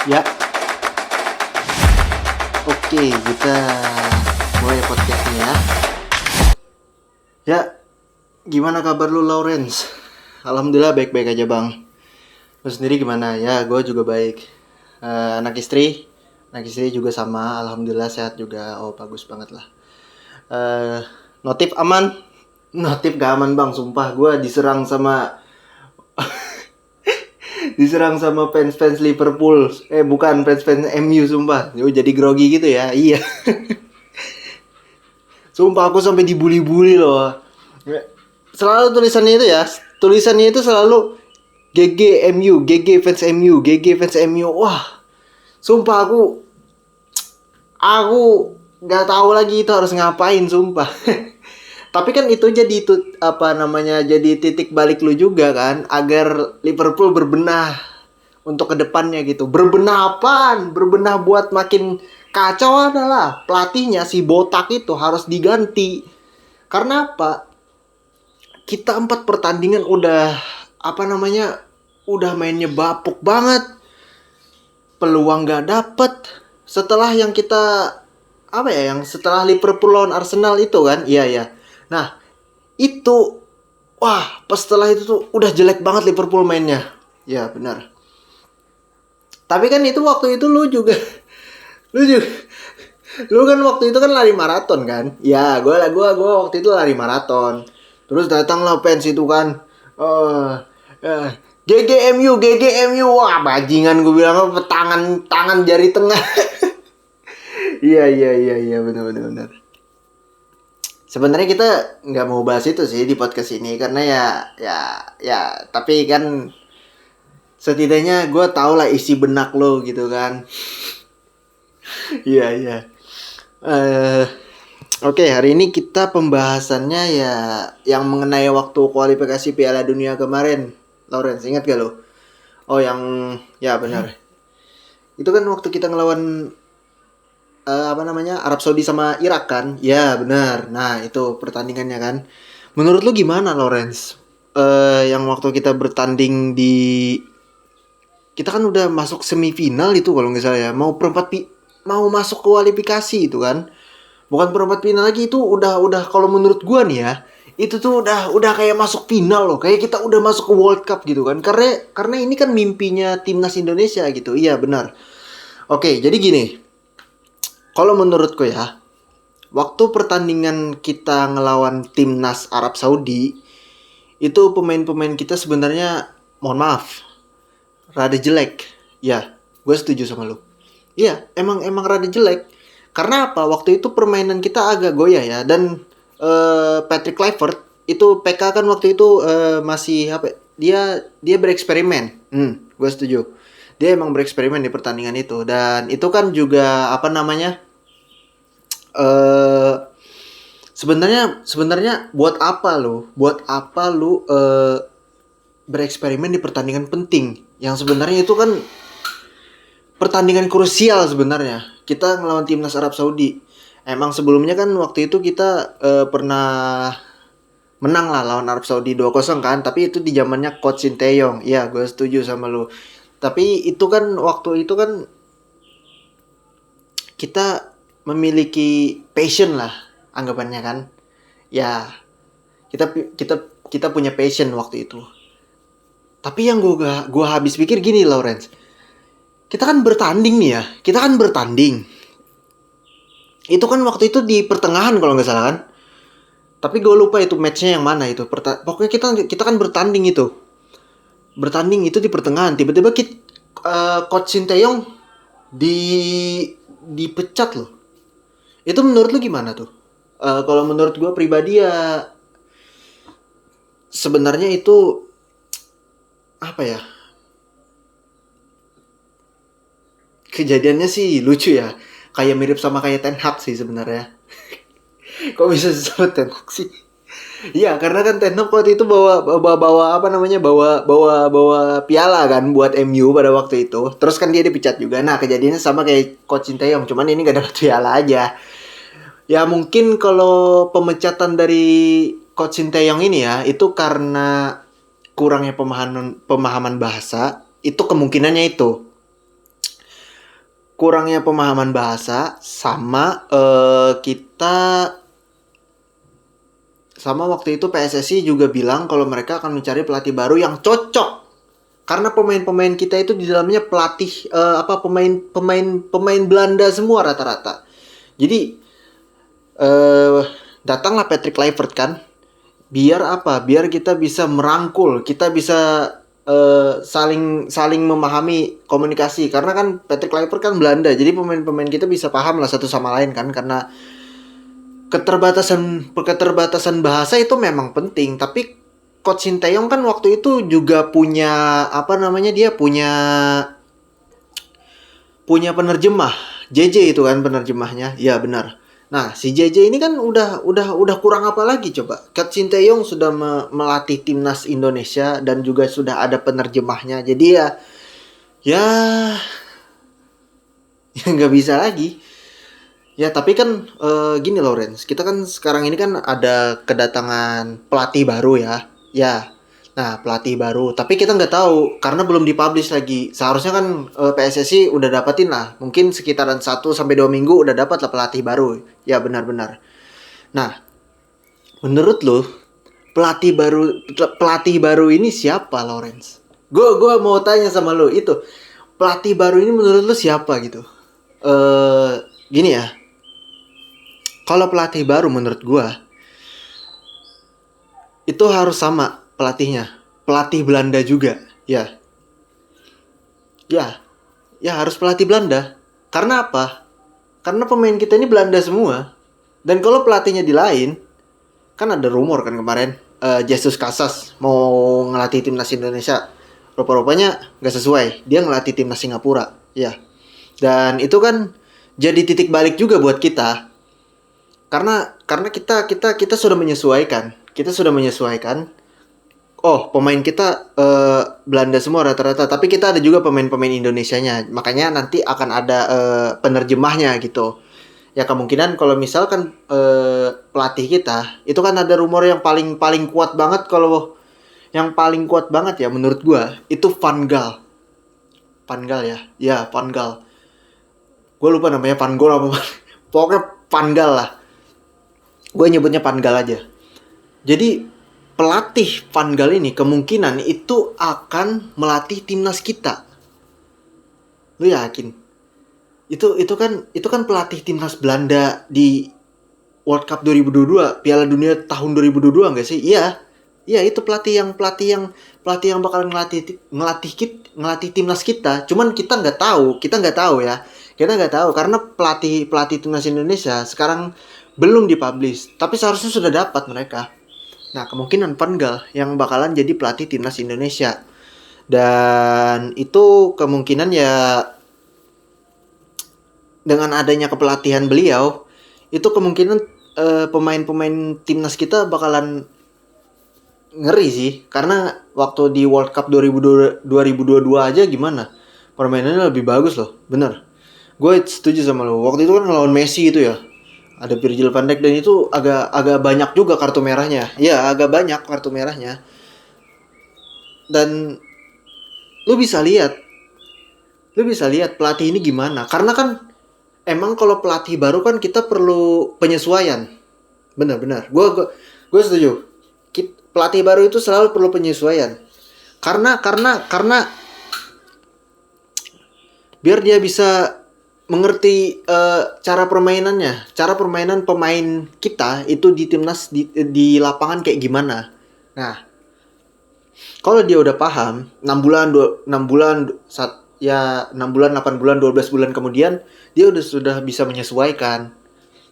Ya, oke, kita mulai podcastnya ya. Ya, gimana kabar lu, Lawrence? Alhamdulillah baik-baik aja, Bang. Lu sendiri gimana? Ya, gue juga baik. Anak istri juga sama. Alhamdulillah sehat juga. Oh, bagus banget lah. Eh, Notif aman? Notif gak aman, Bang. Sumpah, gue diserang sama fans-fans Liverpool. Bukan fans-fans MU, sumpah. Jadi grogi gitu ya. Iya. Sumpah aku sampai dibully-bully loh. Selalu tulisannya itu ya. Tulisannya itu selalu GG MU, GG fans MU, GG fans MU. Wah, sumpah aku nggak tahu lagi itu harus ngapain, sumpah. Tapi kan itu jadi itu apa namanya, jadi titik balik lu juga kan, agar Liverpool berbenah untuk kedepannya gitu. Berbenah apaan? Berbenah buat makin kacau adalah pelatihnya si botak itu harus diganti. Karena apa? Kita 4 pertandingan udah apa namanya, udah mainnya bapuk banget, peluang nggak dapet. Setelah yang kita apa ya, yang setelah Liverpool lawan Arsenal itu kan, iya. Nah itu, wah, pas setelah itu tuh udah jelek banget Liverpool mainnya. Ya benar. Tapi kan itu waktu itu lu juga lu kan waktu itu kan lari maraton kan. Ya gua waktu itu lari maraton. Terus datanglah fans itu kan. eh eh, GGMU, GGMU. Wah, bajingan gue bilang apa, tangan tangan jari tengah. Iya, benar. Sebenarnya kita nggak mau bahas itu sih di podcast ini karena ya tapi kan setidaknya gue tau lah isi benak lo gitu kan. Iya. eh Oke, hari ini kita pembahasannya ya yang mengenai waktu kualifikasi Piala Dunia kemarin. Lawrence, ingat gak lo? Oh, yang ya benar. Itu kan waktu kita ngelawan apa namanya, Arab Saudi sama Irak kan? Ya benar. Nah itu pertandingannya kan. Menurut lu gimana, Lawrence? Yang waktu kita bertanding di, kita kan udah masuk semifinal itu kalau nggak salah ya. Mau masuk kualifikasi itu kan. Bukan perempat final lagi, itu udah kalau menurut gua nih ya, itu tuh udah kayak masuk final loh, kayak kita udah masuk ke World Cup gitu kan, karena ini kan mimpinya timnas Indonesia gitu. Iya benar. Oke, jadi gini, kalau menurutku ya, waktu pertandingan kita ngelawan timnas Arab Saudi, itu pemain-pemain kita sebenarnya, mohon maaf, rada jelek. Ya, gue setuju sama lu. Iya, emang rada jelek. Karena apa? Waktu itu permainan kita agak goyah ya. Dan Patrick Kluivert itu PK kan waktu itu masih apa? Dia bereksperimen. Gue setuju. Dia emang bereksperimen di pertandingan itu. Dan itu kan juga apa namanya? eh sebenarnya buat apa lu? Buat apa lu bereksperimen di pertandingan penting? Yang sebenarnya itu kan pertandingan krusial sebenarnya. Kita ngelawan timnas Arab Saudi. Emang sebelumnya kan waktu itu kita pernah menang lah lawan Arab Saudi 2-0 kan, tapi itu di zamannya Coach Sinteyong. Iya, gue setuju sama lu. Tapi itu kan waktu itu kan kita memiliki passion lah anggapannya kan. Ya, kita kita kita punya passion waktu itu. Tapi yang gua habis pikir gini, Lawrence. Kita kan bertanding nih ya. Kita kan bertanding. Itu kan waktu itu di pertengahan kalau nggak salah kan. Tapi gue lupa itu matchnya yang mana itu. Pokoknya kita kan bertanding itu. Bertanding itu di pertengahan. Tiba-tiba Coach Sinteyong di dipecat loh. Itu menurut lu gimana tuh? Kalau menurut gue pribadi ya, sebenarnya itu apa ya? Kejadiannya sih lucu ya. Kayak mirip sama kayak Ten Hag sih sebenarnya. Kok bisa disebut Ten Hag sih? Iya, karena kan Ten Hag waktu itu bawa apa namanya, bawa piala kan buat MU pada waktu itu. Terus kan dia dipecat juga. Nah, kejadiannya sama kayak Coach Sinteyong, cuman ini gak dapat piala aja. Ya mungkin kalau pemecatan dari Coach Sinteyong ini ya, itu karena kurangnya pemahaman bahasa, itu kemungkinannya itu. kurangnya pemahaman bahasa sama kita sama waktu itu PSSI juga bilang kalau mereka akan mencari pelatih baru yang cocok karena pemain-pemain kita itu di dalamnya pelatih pemain Belanda semua rata-rata. Jadi datanglah Patrick Kluivert kan. Biar apa? Biar kita bisa merangkul, kita bisa saling memahami komunikasi karena kan Patrick Kluivert kan Belanda. Jadi pemain-pemain kita bisa paham lah satu sama lain kan karena keterbatasan bahasa itu memang penting, tapi Coach Sinteyong kan waktu itu juga punya dia punya penerjemah. JJ itu kan penerjemahnya. Ya benar. Nah, si JJ ini kan udah kurang apa lagi coba. Coach Sinteyong sudah melatih timnas Indonesia dan juga sudah ada penerjemahnya. Jadi ya ya nggak bisa lagi. Ya tapi kan gini Lawrence, kita kan sekarang ini kan ada kedatangan pelatih baru ya. Ya, nah pelatih baru. Tapi kita nggak tahu karena belum dipublish lagi. Seharusnya kan PSSI udah dapatin lah. Mungkin sekitaran 1 sampai 2 minggu udah dapat lah pelatih baru. Ya benar-benar. Nah, menurut lo pelatih baru ini siapa Lawrence? Gue mau tanya sama lo itu pelatih baru ini menurut lo siapa gitu? Gini ya. Kalau pelatih baru menurut gue itu harus sama pelatihnya. Pelatih Belanda juga. Ya. Ya. Ya harus pelatih Belanda. Karena apa? Karena pemain kita ini Belanda semua. Dan kalau pelatihnya di lain, kan ada rumor kan kemarin Jesus Casas mau ngelatih timnas Indonesia. Rupa-rupanya gak sesuai. Dia ngelatih timnas Singapura. Ya. Dan itu kan jadi titik balik juga buat kita. Karena kita sudah menyesuaikan. Kita sudah menyesuaikan. Oh, pemain kita Belanda semua rata-rata, tapi kita ada juga pemain-pemain Indonesianya. Makanya nanti akan ada penerjemahnya gitu. Ya kemungkinan kalau misalkan pelatih kita itu kan ada rumor yang paling kuat banget kalau yang paling kuat banget ya menurut gua itu Van Gaal. Van Gaal ya. Ya, Van Gaal. Gue lupa namanya Van Gaal apa. Pokoknya Van Gaal lah. Gue nyebutnya Van Gaal aja. Jadi pelatih Van Gaal ini kemungkinan itu akan melatih timnas kita. Lu yakin? Itu kan pelatih timnas Belanda di World Cup 2022, Piala Dunia tahun 2022 enggak sih? Iya. Iya, itu pelatih yang bakal ngelatih timnas kita. Cuman kita nggak tahu ya. Kita nggak tahu karena pelatih timnas Indonesia sekarang belum dipublish, tapi seharusnya sudah dapat mereka. Nah, kemungkinan Van Gaal yang bakalan jadi pelatih timnas Indonesia. Dan itu kemungkinan ya dengan adanya kepelatihan beliau, itu kemungkinan pemain-pemain timnas kita bakalan ngeri sih. Karena waktu di World Cup 2022 aja gimana? Permainannya lebih bagus loh, bener. Gue setuju sama lo. Waktu itu kan ngelawan Messi itu ya. Ada Virgil van Dijk dan itu agak banyak juga kartu merahnya. Ya, agak banyak kartu merahnya. Dan lu bisa lihat pelatih ini gimana. Karena kan emang kalau pelatih baru kan kita perlu penyesuaian. Benar-benar. Gue setuju. Pelatih baru itu selalu perlu penyesuaian. Karena biar dia bisa mengerti cara permainannya, cara permainan pemain kita itu di timnas di lapangan kayak gimana. Nah, kalau dia udah paham 6 bulan 6 bulan 8 bulan 12 bulan kemudian dia sudah bisa menyesuaikan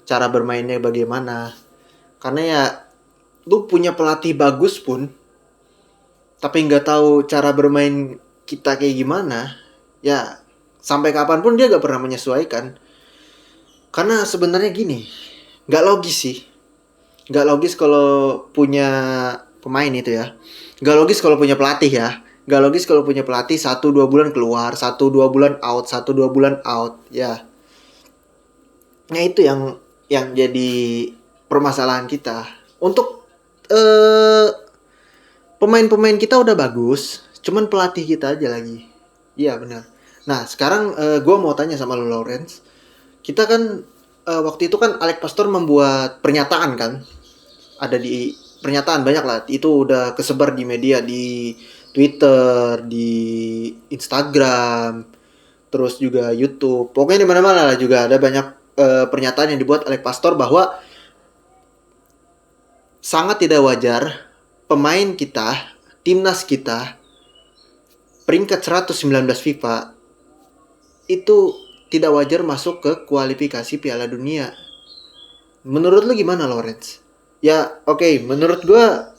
cara bermainnya bagaimana. Karena ya lu punya pelatih bagus pun tapi nggak tahu cara bermain kita kayak gimana, ya sampai kapanpun dia gak pernah menyesuaikan. Karena sebenarnya gini, gak logis sih. Gak logis kalau punya pemain itu ya. Gak logis kalau punya pelatih ya. Gak logis kalau punya pelatih 1-2 bulan keluar, 1-2 bulan out, 1-2 bulan out. Ya. Nah itu yang jadi permasalahan kita. Untuk pemain-pemain kita udah bagus, cuman pelatih kita aja lagi. Iya benar. Nah sekarang gue mau tanya sama lo Lawrence. Kita kan waktu itu kan Alex Pastor membuat pernyataan kan, ada di pernyataan banyak lah, itu udah kesebar di media, di Twitter, di Instagram, terus juga YouTube, pokoknya di mana-mana lah juga ada banyak pernyataan yang dibuat Alex Pastor bahwa sangat tidak wajar pemain kita, timnas kita, peringkat 119 FIFA itu tidak wajar masuk ke kualifikasi Piala Dunia. Menurut lu gimana, Lawrence? Ya, oke, menurut gua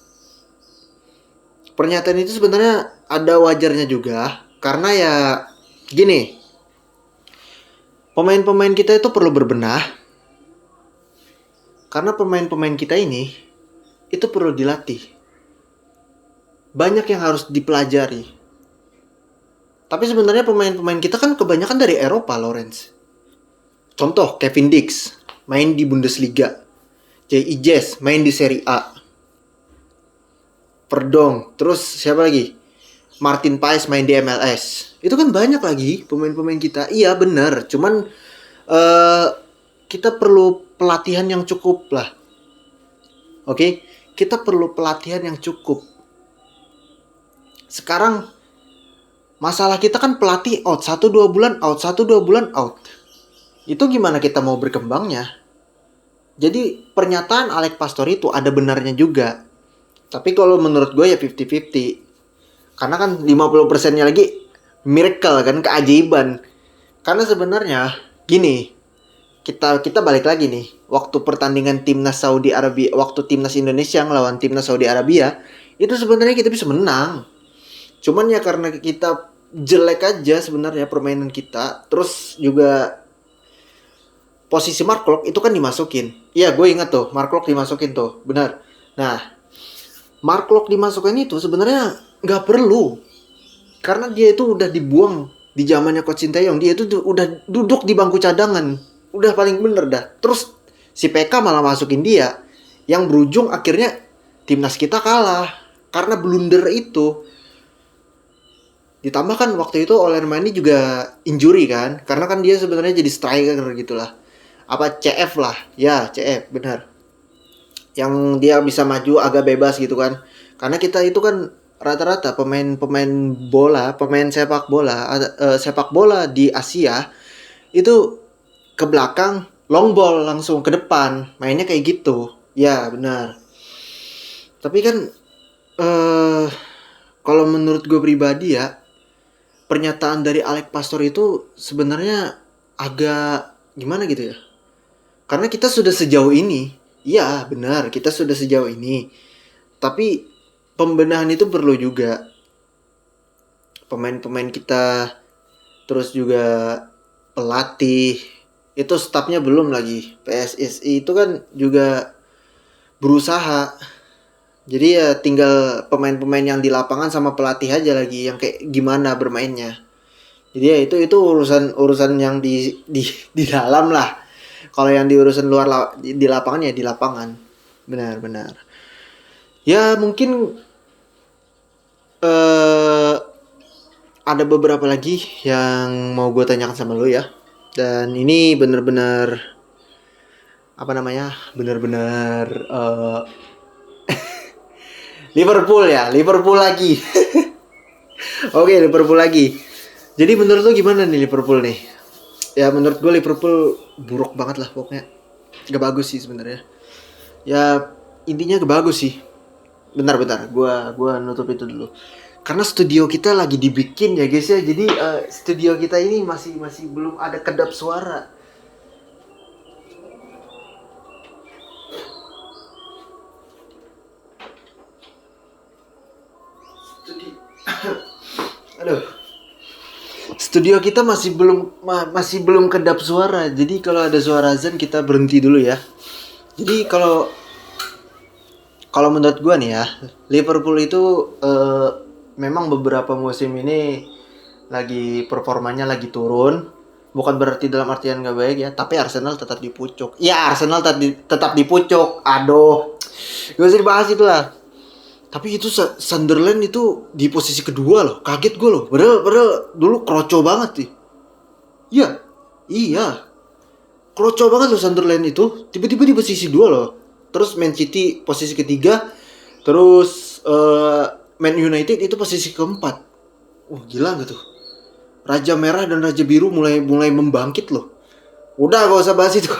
pernyataan itu sebenarnya ada wajarnya juga, karena ya gini, pemain-pemain kita itu perlu berbenah, karena pemain-pemain kita ini itu perlu dilatih. Banyak yang harus dipelajari. Tapi sebenarnya pemain-pemain kita kan kebanyakan dari Eropa, Lawrence. Contoh, Kevin Dix main di Bundesliga. J.I. Jess main di Serie A. Perdong, terus siapa lagi? Martin Paes main di MLS. Itu kan banyak lagi pemain-pemain kita. Iya benar, cuman kita perlu pelatihan yang cukup lah. Oke, kita perlu pelatihan yang cukup. Sekarang masalah kita kan pelatih out 1-2 bulan out, 1-2 bulan out. Itu gimana kita mau berkembangnya? Jadi pernyataan Alex Pastor itu ada benarnya juga. Tapi kalau menurut gue ya 50-50. Karena kan 50%-nya lagi miracle kan, keajaiban. Karena sebenarnya gini, kita balik lagi nih. Waktu pertandingan timnas Saudi Arabia, waktu timnas Indonesia ngelawan timnas Saudi Arabia, itu sebenarnya kita bisa menang. Cuman ya karena kita jelek aja sebenarnya permainan kita. Terus juga posisi Mark Klok itu kan dimasukin. Iya, gue ingat tuh, Mark Klok dimasukin tuh, benar. Nah, Mark Klok dimasukin itu sebenarnya nggak perlu, karena dia itu udah dibuang di zamannya Coach Sinteyong. Dia itu udah duduk di bangku cadangan, udah paling bener dah. Terus si PK malah masukin dia, yang berujung akhirnya timnas kita kalah karena blunder itu. Ditambah kan waktu itu Olermani juga injury kan, karena kan dia sebenarnya jadi striker gitulah. Apa CF lah, ya CF benar. Yang dia bisa maju agak bebas gitu kan. Karena kita itu kan rata-rata pemain bola, pemain sepak bola di Asia itu ke belakang, long ball langsung ke depan, mainnya kayak gitu. Ya benar. Tapi kan kalau menurut gue pribadi ya, pernyataan dari Alex Pastor itu sebenarnya agak gimana gitu ya. Karena kita sudah sejauh ini. Iya benar, kita sudah sejauh ini. Tapi pembenahan itu perlu juga. Pemain-pemain kita, terus juga pelatih, itu stafnya belum lagi. PSSI itu kan juga berusaha. Jadi ya tinggal pemain-pemain yang di lapangan sama pelatih aja lagi yang kayak gimana bermainnya. Jadi ya itu urusan yang di dalam lah. Kalau yang di urusan luar di lapangan ya di lapangan. Benar. Ya mungkin ada beberapa lagi yang mau gue tanyakan sama lo ya. Dan ini benar-benar apa namanya? Benar-benar Liverpool ya, Liverpool lagi. Oke, Liverpool lagi. Jadi menurut lo gimana nih Liverpool nih? Ya menurut gue Liverpool buruk banget lah pokoknya. Gak bagus sih sebenarnya. Ya intinya gak bagus sih. Bentar, gue nutup itu dulu. Karena studio kita lagi dibikin ya guys ya. Jadi studio kita ini masih belum ada kedap suara. Aduh. Studio kita masih belum kedap suara. Jadi kalau ada suara azan kita berhenti dulu ya. Jadi kalau menurut gue nih ya, Liverpool itu memang beberapa musim ini lagi performanya lagi turun. Bukan berarti dalam artian gak baik ya, tapi Arsenal tetap di pucuk. Ya Arsenal tetap di pucuk. Aduh, gak usah dibahas itu lah. Tapi itu Sunderland itu di posisi kedua loh. Kaget gue loh. Padahal dulu kroco banget sih. Iya, iya. Kroco banget loh Sunderland itu. Tiba-tiba di posisi 2 loh. Terus Man City posisi ketiga. Terus Man United itu posisi keempat. Wah, gila gak tuh? Raja Merah dan Raja Biru mulai mulai membangkit loh. Udah gak usah bahas itu.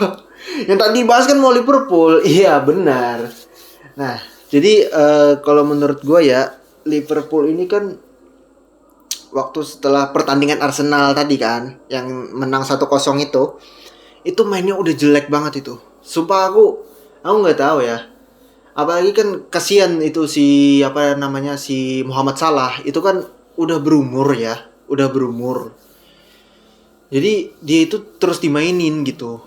Yang tadi bahas kan mau Liverpool. Iya benar. Nah, jadi kalau menurut gue ya, Liverpool ini kan waktu setelah pertandingan Arsenal tadi kan, yang menang 1-0 itu mainnya udah jelek banget itu. Sumpah aku nggak tahu ya. Apalagi kan kasihan itu si apa namanya si Muhammad Salah itu kan udah berumur ya, udah berumur. Jadi dia itu terus dimainin gitu.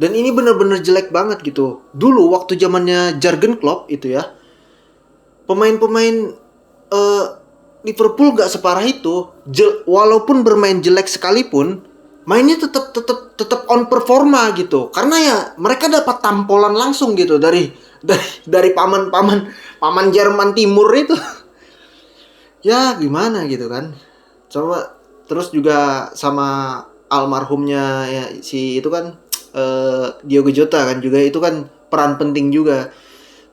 Dan ini bener-bener jelek banget gitu. Dulu waktu zamannya Jurgen Klopp itu ya, pemain-pemain eh, Liverpool gak separah itu. Walaupun bermain jelek sekalipun, mainnya tetap on performa gitu. Karena ya mereka dapat tampolan langsung gitu dari paman Jerman Timur itu. Ya gimana gitu kan. Coba terus juga sama almarhumnya ya si itu kan Diogo Jota kan juga itu kan peran penting juga.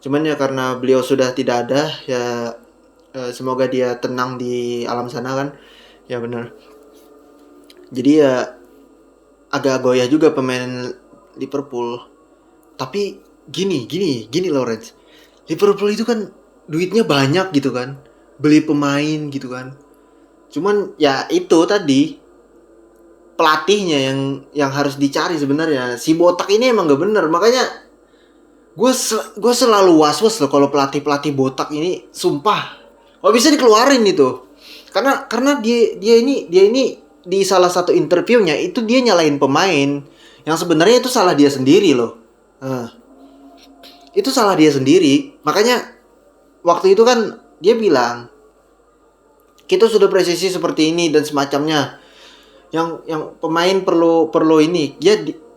Cuman ya karena beliau sudah tidak ada ya semoga dia tenang di alam sana kan. Ya benar. Jadi ya agak goyah juga pemain Liverpool. Tapi gini Lawrence. Liverpool itu kan duitnya banyak gitu kan. Beli pemain gitu kan. Cuman ya itu tadi pelatihnya yang harus dicari sebenarnya. Si botak ini emang gak bener. Makanya gue selalu was-was loh kalau pelatih botak ini, sumpah. Kalau bisa dikeluarin itu. Karena dia ini di salah satu interviewnya itu dia nyalain pemain yang sebenarnya itu salah dia sendiri loh. Nah, itu salah dia sendiri. Makanya waktu itu kan dia bilang kita sudah presisi seperti ini dan semacamnya. Yang pemain perlu ini.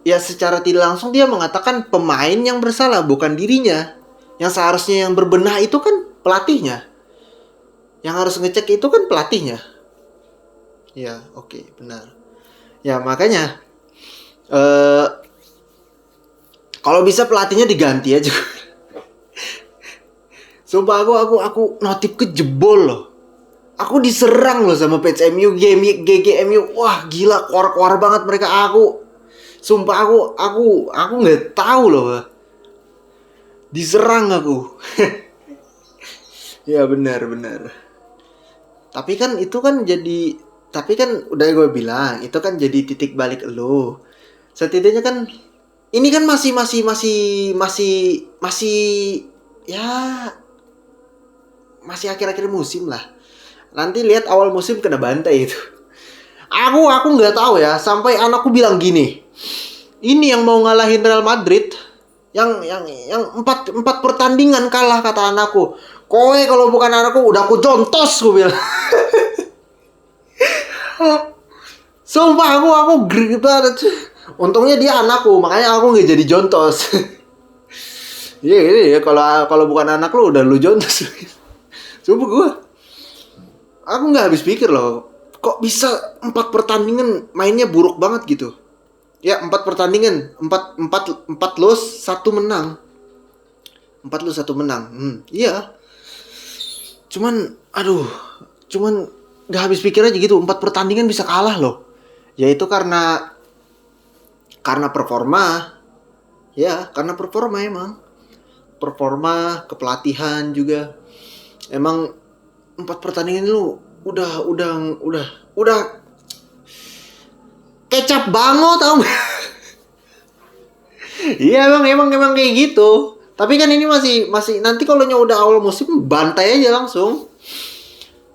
Ya secara tidak langsung dia mengatakan pemain yang bersalah bukan dirinya. Yang seharusnya yang berbenah itu kan pelatihnya. Yang harus ngecek itu kan pelatihnya. Ya, oke, benar. Ya, makanya eh kalau bisa pelatihnya diganti aja. Sumpah aku notif kejebol loh. Aku diserang loh sama page MU, GGMU. Wah, gila, keluar banget mereka aku. Sumpah aku nggak tahu loh. Diserang aku. Ya benar. Tapi kan itu kan jadi tapi kan udah gue bilang, itu kan jadi titik balik lo. Setidaknya kan ini kan masih ya masih akhir-akhir musim lah. Nanti lihat awal musim kena bantai itu. Aku nggak tahu ya, sampai anakku bilang gini. Ini yang mau ngalahin Real Madrid, yang empat pertandingan kalah kata anakku. Kowe kalau bukan anakku udah aku jontos gue bilang. Sumpah aku greget banget. Untungnya dia anakku, makanya aku nggak jadi jontos. Iya gini ya, kalau bukan anak lu udah lu jontos. Sumpah gue, aku nggak habis pikir loh. Kok bisa 4 pertandingan mainnya buruk banget gitu? Ya 4 pertandingan, empat los 1 menang, 4 los 1 menang. Iya. Aduh, cuman nggak habis pikir aja gitu. 4 pertandingan bisa kalah loh. Ya itu karena performa. Ya, karena performa emang. Performa, kepelatihan juga. Emang 4 pertandingan lu udah kecap banget tau. Iya emang kayak gitu. Tapi kan ini masih nanti kalau udah awal musim bantai aja langsung.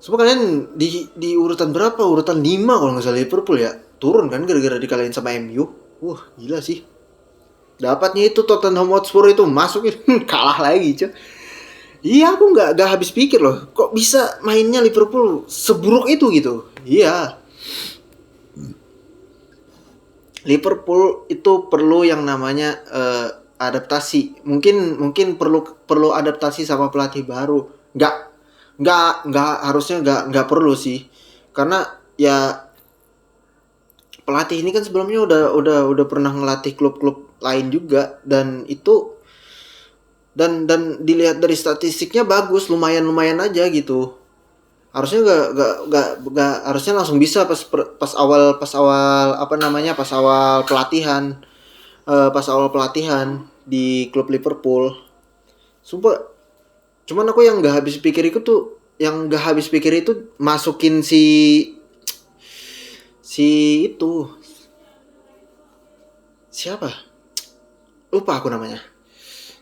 Semua kalian di urutan berapa? Urutan 5 kalau nggak salah Liverpool ya. Turun kan gara-gara dikalahin sama MU. Wah, gila sih. Dapatnya itu Tottenham Hotspur itu masuk kalah lagi, cuy. Iya, aku nggak habis pikir loh. Kok bisa mainnya Liverpool seburuk itu gitu? Iya. Liverpool itu perlu yang namanya adaptasi. Mungkin perlu adaptasi sama pelatih baru. Nggak harusnya nggak perlu sih. Karena ya pelatih ini kan sebelumnya udah pernah ngelatih klub-klub lain juga, dan dilihat dari statistiknya bagus, lumayan aja gitu. Harusnya gak harusnya langsung bisa pas awal apa namanya, pas awal pelatihan di klub Liverpool. Sumpah, cuman aku yang gak habis pikir itu masukin si itu, siapa, lupa aku namanya.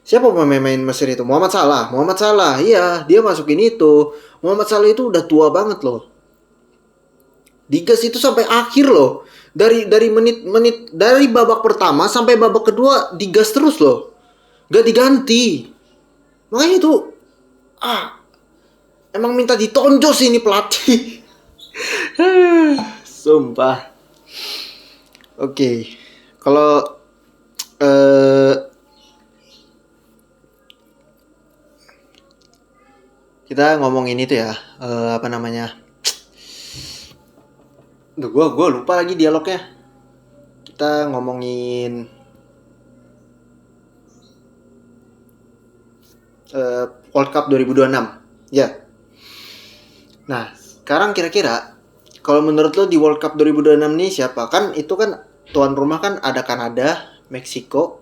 Siapa pemain Mesir itu? Muhammad Salah, iya, dia masukin itu. Muhammad Salah itu udah tua banget loh, digas itu sampai akhir loh, dari menit dari babak pertama sampai babak kedua digas terus loh, gak diganti. Makanya itu, ah, emang minta ditonjol sih ini pelatih. Sumpah. Oke. Kalau eh kita ngomongin itu ya, apa namanya? Duh, gua lupa lagi dialognya. Kita ngomongin World Cup 2026. Ya. Nah, sekarang kira-kira kalau menurut lo di World Cup 2026 nih siapa? Kan itu kan tuan rumah kan ada Kanada, Meksiko,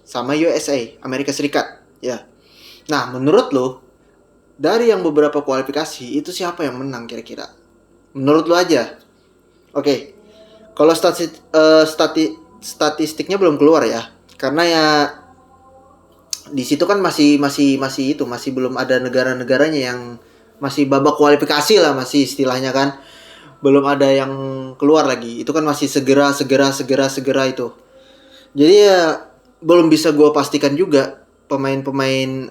sama USA, Amerika Serikat. Ya. Nah, menurut lo dari yang beberapa kualifikasi itu siapa yang menang kira-kira? Menurut lo aja. Oke. Kalau statistiknya belum keluar ya. Karena ya di situ kan masih belum ada negara-negaranya yang masih babak kualifikasi lah, masih istilahnya kan. Belum ada yang keluar lagi. Itu kan masih segera itu. Jadi ya belum bisa gue pastikan juga pemain-pemain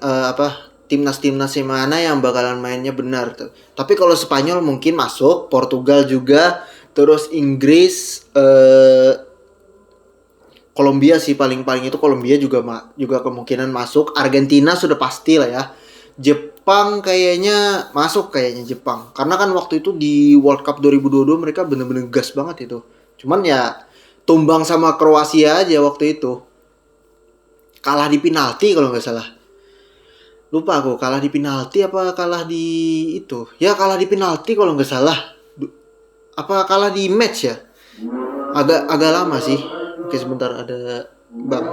timnas yang mana yang bakalan mainnya benar tuh. Tapi kalau Spanyol mungkin masuk, Portugal juga, terus Inggris, Kolombia sih paling itu Kolombia juga kemungkinan masuk. Argentina sudah pasti lah ya. Jepang kayaknya masuk, Jepang. Karena kan waktu itu di World Cup 2022 mereka bener-bener gas banget itu. Cuman ya tumbang sama Kroasia aja waktu itu. Kalah di penalti kalau nggak salah. Lupa aku, kalah di penalti apa kalah di itu. Ya kalah di penalti kalau nggak salah. Apa kalah di match ya? Agak lama sih. Oke, sebentar, ada Bang.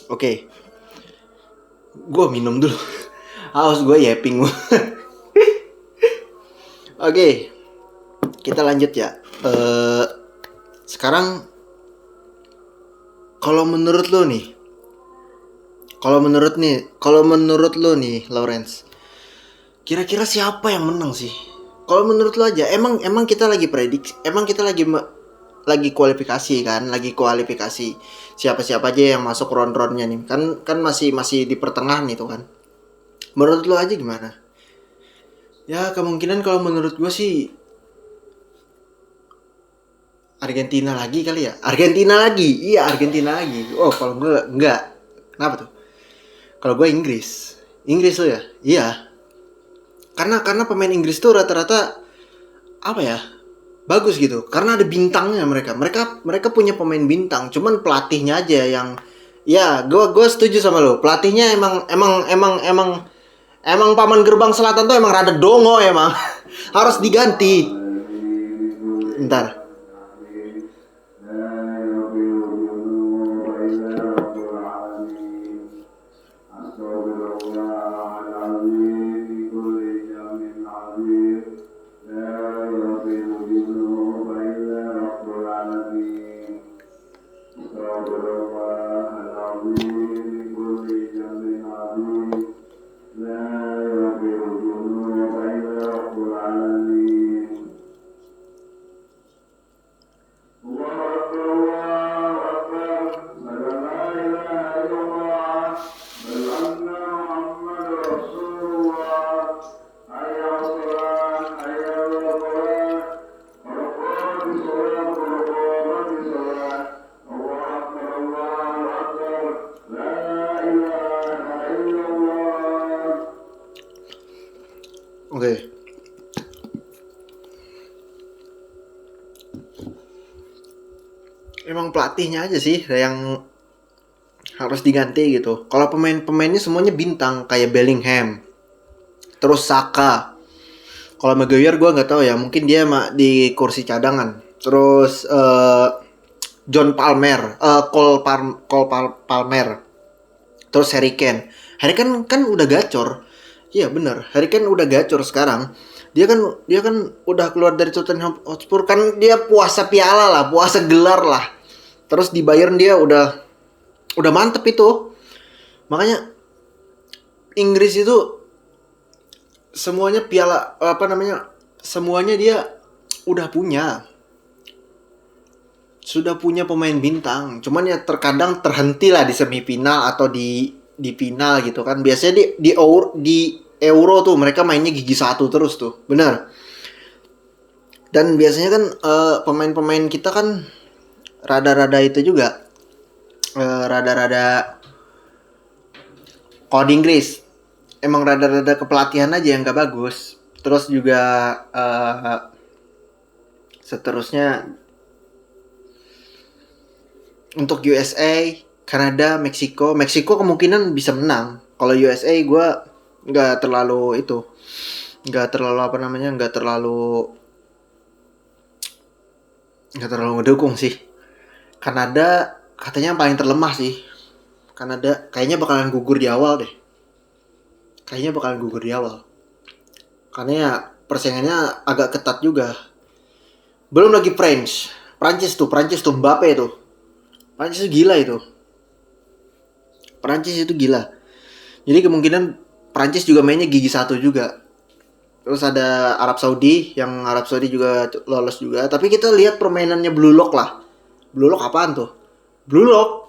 Oke. Gue minum dulu. Haus gue yapping. Oke. Kita lanjut ya. Sekarang kalau menurut lo nih, Lawrence, kira-kira siapa yang menang sih? Kalau menurut lo aja, emang kita lagi prediksi, emang kita lagi kualifikasi kan, siapa-siapa aja yang masuk round-roundnya nih, kan masih di pertengahan itu kan. Menurut lo aja gimana? Ya kemungkinan kalau menurut gue sih Argentina lagi kali ya. Iya Argentina lagi. Oh kalau gue enggak. Kenapa tuh? Kalau gue Inggris lo ya. Iya. Karena pemain Inggris tuh rata-rata apa ya? Bagus gitu. Karena ada bintangnya mereka. Mereka punya pemain bintang. Cuman pelatihnya aja yang, ya gue setuju sama lo. Pelatihnya emang Emang paman gerbang selatan tuh emang rada dongo emang. Harus diganti. Ntar. Oke. Emang pelatihnya aja sih yang harus diganti gitu. Kalau pemain-pemainnya semuanya bintang kayak Bellingham, terus Saka. Kalau Maguire gue nggak tahu ya, mungkin dia di kursi cadangan. Terus John Palmer, Palmer. Terus Harry Kane. Harry Kane kan udah gacor. Iya bener, Harry Kane udah gacor sekarang. Dia kan udah keluar dari Tottenham Hotspur, kan dia puasa piala lah, puasa gelar lah. Terus di Bayern dia udah mantep itu. Makanya Inggris itu semuanya piala semuanya dia sudah punya pemain bintang. Cuman ya terkadang terhenti lah di semifinal atau di final gitu kan. Biasanya di Euro tuh mereka mainnya gigi satu terus tuh. Benar. Dan biasanya kan pemain-pemain kita kan rada-rada itu juga rada-rada kalau di Inggris emang rada-rada kepelatihan aja yang gak bagus. Terus juga seterusnya untuk USA, Kanada, Meksiko kemungkinan bisa menang. Kalau USA gue nggak terlalu ngedukung sih. Kanada katanya yang paling terlemah sih. Kanada kayaknya bakalan gugur di awal deh. Karena ya persaingannya agak ketat juga. Belum lagi Prancis tuh Mbappe tuh. Prancis itu gila. Jadi kemungkinan Prancis juga mainnya gigi satu juga. Terus ada Arab Saudi juga lolos juga. Tapi kita lihat permainannya Blue Lock lah. Blue Lock apaan tuh? Blue Lock?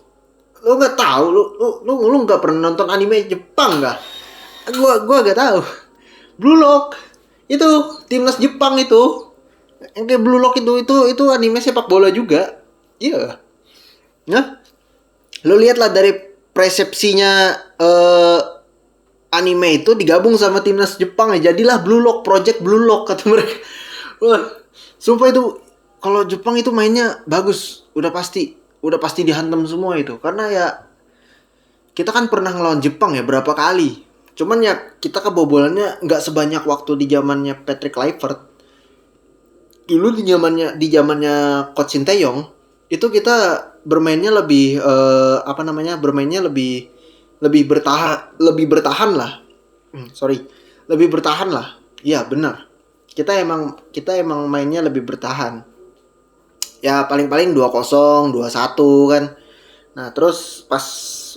Lu nggak tahu? Lu nggak pernah nonton anime Jepang nggak? Gua nggak tahu. Blue Lock itu timnas Jepang itu. Yang kayak Blue Lock itu anime sepak bola juga. Iya. Nah, lo lihatlah dari persepsinya anime itu digabung sama timnas Jepang ya, jadilah Blue Lock, Project Blue Lock kata mereka. Wah, sumpah itu kalau Jepang itu mainnya bagus, udah pasti dihantam semua itu. Karena ya kita kan pernah ngelawan Jepang ya berapa kali. Cuman ya kita kebobolannya nggak sebanyak waktu di zamannya Patrick Kluivert. Dulu di zamannya Coach Sinteyong itu kita bermainnya lebih lebih bertahan lah. Lebih bertahan lah. Iya, benar. Kita emang mainnya lebih bertahan. Ya paling-paling 2-0, 2-1 kan. Nah, terus pas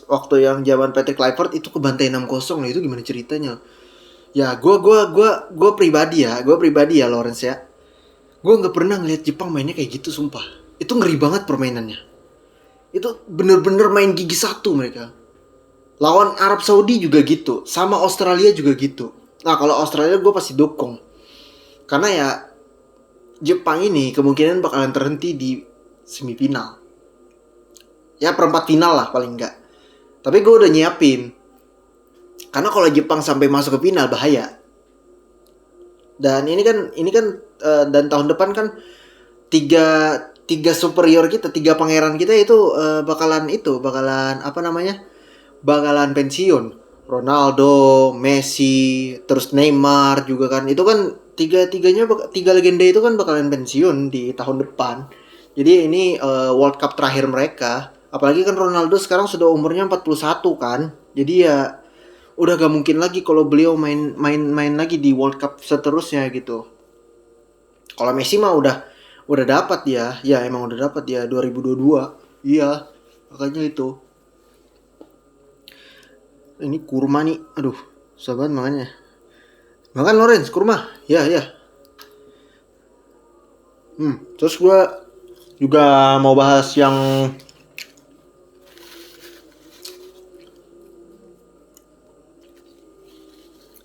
waktu yang zaman Patrick Kluivert itu kebantai 6-0 itu gimana ceritanya? Ya, gue pribadi ya Lawrence ya. Gue nggak pernah ngeliat Jepang mainnya kayak gitu sumpah. Itu ngeri banget permainannya. Itu bener-bener main gigi satu mereka. Lawan Arab Saudi juga gitu. Sama Australia juga gitu. Nah kalau Australia gue pasti dukung. Karena ya Jepang ini kemungkinan bakalan terhenti di semifinal. Ya perempat final lah paling enggak. Tapi gue udah nyiapin. Karena kalau Jepang sampai masuk ke final bahaya. Dan ini kan dan tahun depan kan tiga superior kita, 3 pangeran kita itu bakalan pensiun. Ronaldo, Messi, terus Neymar juga kan. Itu kan tiga legenda itu kan bakalan pensiun di tahun depan. Jadi ini World Cup terakhir mereka. Apalagi kan Ronaldo sekarang sudah umurnya 41 kan. Jadi ya udah gak mungkin lagi kalau beliau main lagi di World Cup seterusnya gitu. Kalau Messi mah udah dapat ya. Ya emang udah dapat ya 2022. Iya, makanya itu. Ini kurma nih. Aduh, sahabat makanya. Makan Lorenz kurma. Ya, ya. Terus gue juga mau bahas yang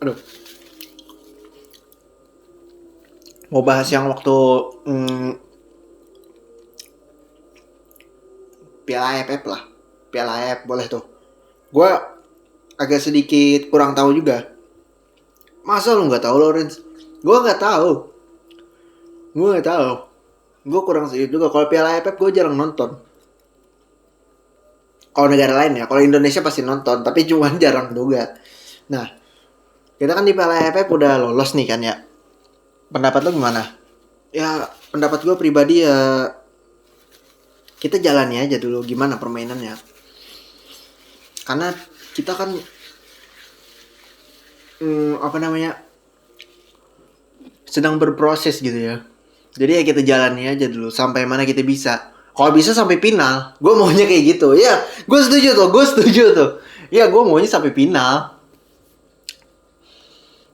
aduh. Mau bahas yang waktu Piala AFF lah. Piala AFF boleh tuh. Gue agak sedikit kurang tahu juga. Masa lu nggak tahu Lorenz? Gue nggak tahu. Gue nggak tahu. Gue kurang sedikit juga. Kalau Piala AFF gue jarang nonton. Kalau negara lain ya, kalau Indonesia pasti nonton, tapi cuman jarang juga. Nah, kita kan di Piala AFF udah lolos nih kan ya. Pendapat lo gimana? Ya, pendapat gue pribadi ya kita jalani aja dulu gimana permainannya. Karena kita kan apa namanya sedang berproses gitu ya. Jadi ya kita jalani aja dulu sampai mana kita bisa. Kalau bisa sampai final, gue maunya kayak gitu. Ya, gue setuju tuh. Ya, gue maunya sampai final.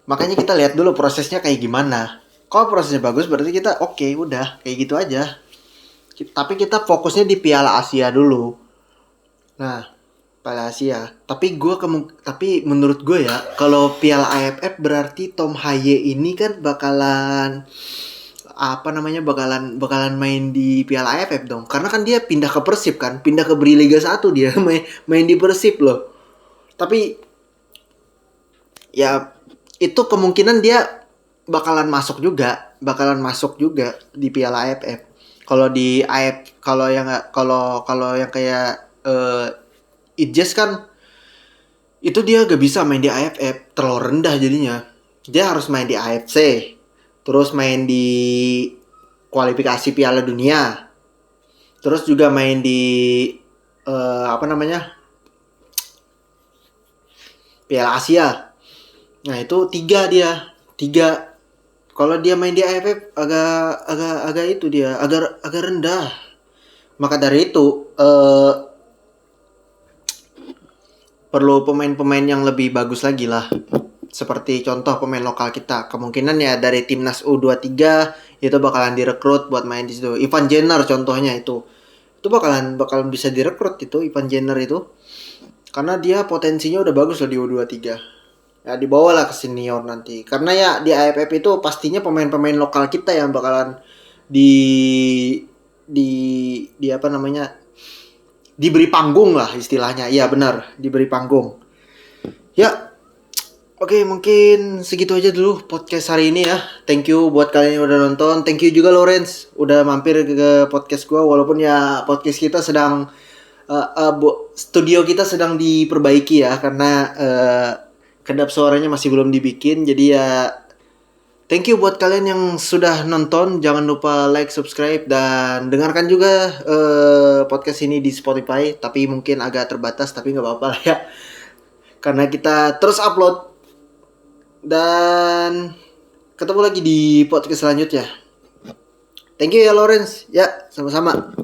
Makanya kita lihat dulu prosesnya kayak gimana. Kalau prosesnya bagus berarti kita oke, udah kayak gitu aja. Tapi kita fokusnya di Piala Asia dulu. Nah, Piala Asia. Tapi menurut gue ya, kalau Piala AFF berarti Tom Haye ini kan bakalan bakalan main di Piala AFF dong. Karena kan dia pindah ke Persib kan, pindah ke Bri Liga 1 dia main di Persib loh. Tapi ya itu kemungkinan dia bakalan masuk juga di Piala AFF. Kalau di AFF kalau yang kayak Idjes kan itu dia gak bisa main di AFF, terlalu rendah jadinya. Dia harus main di AFC, terus main di kualifikasi Piala Dunia, terus juga main di Piala Asia. Nah itu tiga. Kalau dia main di AFF agak itu dia agak rendah. Maka dari itu perlu pemain-pemain yang lebih bagus lagi lah. Seperti contoh pemain lokal kita. Kemungkinan ya dari timnas U23 itu bakalan direkrut buat main di situ. Ivan Jenner contohnya itu. Itu bakalan bisa direkrut itu Ivan Jenner itu. Karena dia potensinya udah bagus loh di U23. Ya dibawalah ke senior nanti. Karena ya di AFF itu pastinya pemain-pemain lokal kita yang bakalan di apa namanya? Diberi panggung lah istilahnya. Iya benar, diberi panggung. Ya, oke, mungkin segitu aja dulu podcast hari ini ya. Thank you buat kalian yang udah nonton. Thank you juga Lawrence udah mampir ke podcast gua walaupun ya podcast kita sedang studio kita sedang diperbaiki ya karena kedap suaranya masih belum dibikin. Jadi ya thank you buat kalian yang sudah nonton. Jangan lupa like, subscribe dan dengarkan juga podcast ini di Spotify. Tapi mungkin agak terbatas tapi nggak apa-apa lah ya. Karena kita terus upload. Dan ketemu lagi di podcast selanjutnya. Thank you ya Lawrence. Ya, sama-sama.